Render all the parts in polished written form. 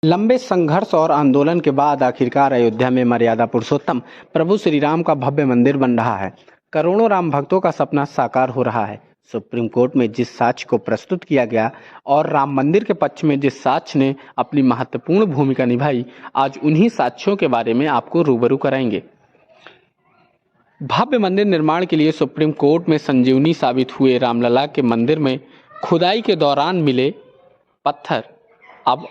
लंबे संघर्ष और आंदोलन के बाद आखिरकार अयोध्या में मर्यादा पुरुषोत्तम प्रभु श्री राम का भव्य मंदिर बन रहा है। करोड़ों राम भक्तों का सपना साकार हो रहा है। सुप्रीम कोर्ट में जिस साक्ष्य को प्रस्तुत किया गया और राम मंदिर के पक्ष में जिस साक्ष्य ने अपनी महत्वपूर्ण भूमिका निभाई, आज उन्हीं साक्ष्यों के बारे में आपको रूबरू कराएंगे। भव्य मंदिर निर्माण के लिए सुप्रीम कोर्ट में संजीवनी साबित हुए रामलला के मंदिर में खुदाई के दौरान मिले पत्थर अब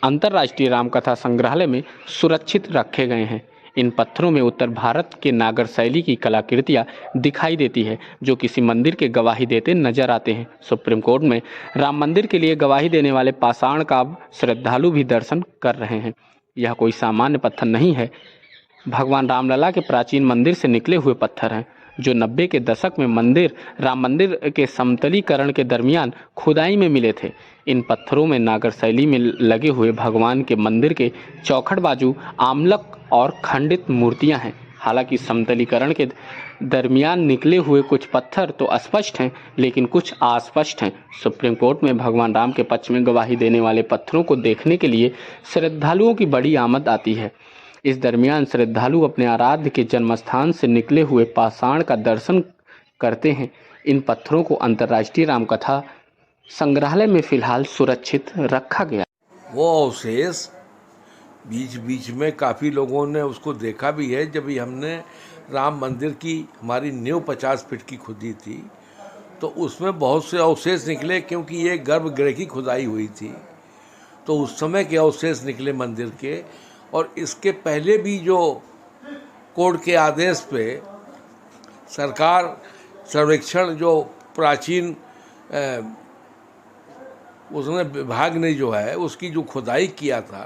अंतर्राष्ट्रीय रामकथा संग्रहालय में सुरक्षित रखे गए हैं। इन पत्थरों में उत्तर भारत के नागर शैली की कलाकृतियां दिखाई देती है, जो किसी मंदिर के गवाही देते नजर आते हैं। सुप्रीम कोर्ट में राम मंदिर के लिए गवाही देने वाले पाषाण का अब श्रद्धालु भी दर्शन कर रहे हैं। यह कोई सामान्य पत्थर नहीं है, भगवान रामलला के प्राचीन मंदिर से निकले हुए पत्थर हैं, जो 90 के दशक में राम मंदिर के समतलीकरण के दरमियान खुदाई में मिले थे। इन पत्थरों में नागर शैली में लगे हुए भगवान के मंदिर के चौखट बाजू आमलक और खंडित मूर्तियां हैं। हालांकि समतलीकरण के दरमियान निकले हुए कुछ पत्थर तो अस्पष्ट हैं, लेकिन कुछ अस्पष्ट हैं। सुप्रीम कोर्ट में भगवान राम के पक्ष में गवाही देने वाले पत्थरों को देखने के लिए श्रद्धालुओं की बड़ी आमद आती है। इस दरमियान श्रद्धालु अपने आराध्य के जन्मस्थान से निकले हुए पाषाण का दर्शन करते हैं। इन पत्थरों को अंतर्राष्ट्रीय रामकथा संग्रहालय में फिलहाल सुरक्षित रखा गया। वो अवशेष बीच बीच में काफ़ी लोगों ने उसको देखा भी है। जब हमने राम मंदिर की हमारी नींव 50 फीट की खुदी थी, तो उसमें बहुत से अवशेष निकले, क्योंकि ये गर्भगृह की खुदाई हुई थी, तो उस समय के अवशेष निकले मंदिर के। और इसके पहले भी जो कोर्ट के आदेश पे सरकार सर्वेक्षण जो प्राचीन उसने विभाग ने जो है उसकी जो खुदाई किया था,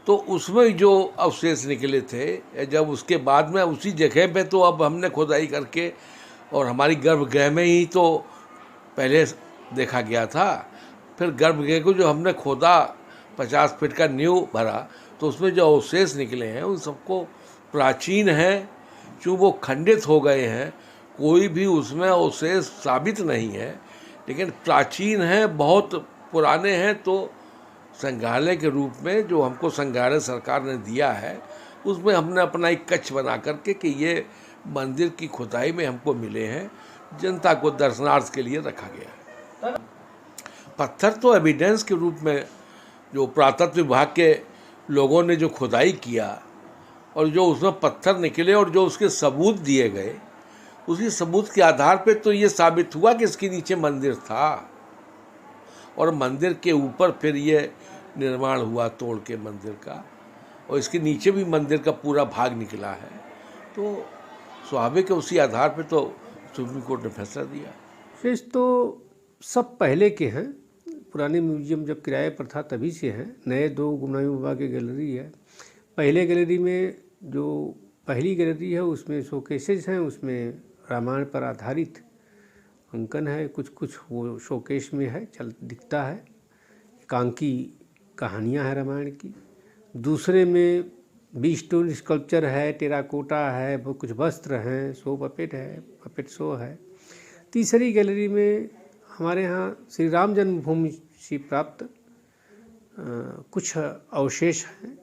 तो उसमें जो अवशेष निकले थे, जब उसके बाद में उसी जगह पे तो अब हमने खुदाई करके और हमारी गर्भगृह में ही तो पहले देखा गया था, फिर गर्भगृह को जो हमने खोदा 50 फीट का नींव भरा, तो उसमें जो अवशेष निकले हैं उन सबको प्राचीन हैं। चूँ वो खंडित हो गए हैं, कोई भी उसमें अवशेष साबित नहीं है, लेकिन प्राचीन हैं, बहुत पुराने हैं। तो संग्रहालय के रूप में जो हमको संग्रहालय सरकार ने दिया है, उसमें हमने अपना एक कक्ष बना करके कि ये मंदिर की खुदाई में हमको मिले हैं, जनता को दर्शनार्थ के लिए रखा गया है। पत्थर तो एविडेंस के रूप में जो पुरातत्व विभाग के लोगों ने जो खुदाई किया और जो उसमें पत्थर निकले और जो उसके सबूत दिए गए, उसी सबूत के आधार पे तो ये साबित हुआ कि इसके नीचे मंदिर था और मंदिर के ऊपर फिर ये निर्माण हुआ तोड़ के मंदिर का, और इसके नीचे भी मंदिर का पूरा भाग निकला है। तो स्वाभाविक है, उसी आधार पे तो सुप्रीम कोर्ट ने फैसला दिया। शेष तो सब पहले के हैं। पुराने म्यूजियम जब किराए पर था तभी से हैं। नए 2 गुमनामी बाबा की गैलरी है। पहले गैलरी में जो पहली गैलरी है उसमें शोकेसेस हैं, उसमें रामायण पर आधारित अंकन है, कुछ वो शोकेस में है, दिखता है। एकांकी कहानियाँ हैं रामायण की। दूसरे में 20 स्टोन स्कल्पचर है, टेराकोटा है, वो कुछ वस्त्र हैं, शो पपेट है, पपेट शो है। तीसरी गैलरी में हमारे यहाँ श्री राम जन्मभूमि से प्राप्त कुछ अवशेष हैं,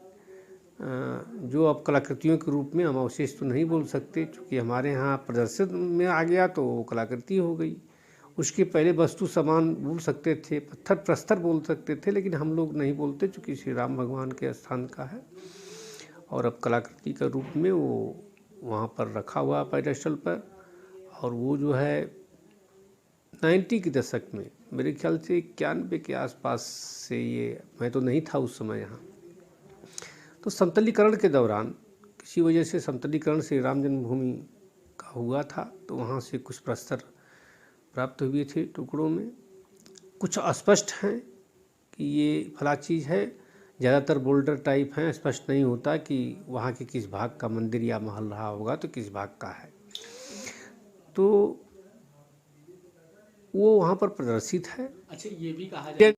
जो अब कलाकृतियों के रूप में हम अवशेष तो नहीं बोल सकते, क्योंकि हमारे यहाँ प्रदर्शित में आ गया तो वो कलाकृति हो गई। उसके पहले वस्तु सामान बोल सकते थे, पत्थर प्रस्तर बोल सकते थे, लेकिन हम लोग नहीं बोलते, चूँकि श्री राम भगवान के स्थान का है। और अब कलाकृति का रूप में वो वहाँ पर रखा हुआ पेडेस्टल पर। और वो जो है 90 के दशक में, मेरे ख्याल से 91 के आसपास से, ये मैं तो नहीं था उस समय यहाँ, तो समतलीकरण के दौरान किसी वजह से समतलीकरण से राम जन्मभूमि का हुआ था, तो वहाँ से कुछ प्रस्तर प्राप्त हुए थे टुकड़ों में। कुछ अस्पष्ट हैं कि ये फला चीज़ है, ज़्यादातर बोल्डर टाइप हैं, स्पष्ट नहीं होता कि वहाँ के किस भाग का मंदिर या महल रहा होगा तो किस भाग का है। तो वो वहाँ पर प्रदर्शित है। अच्छा, ये भी कहा जाए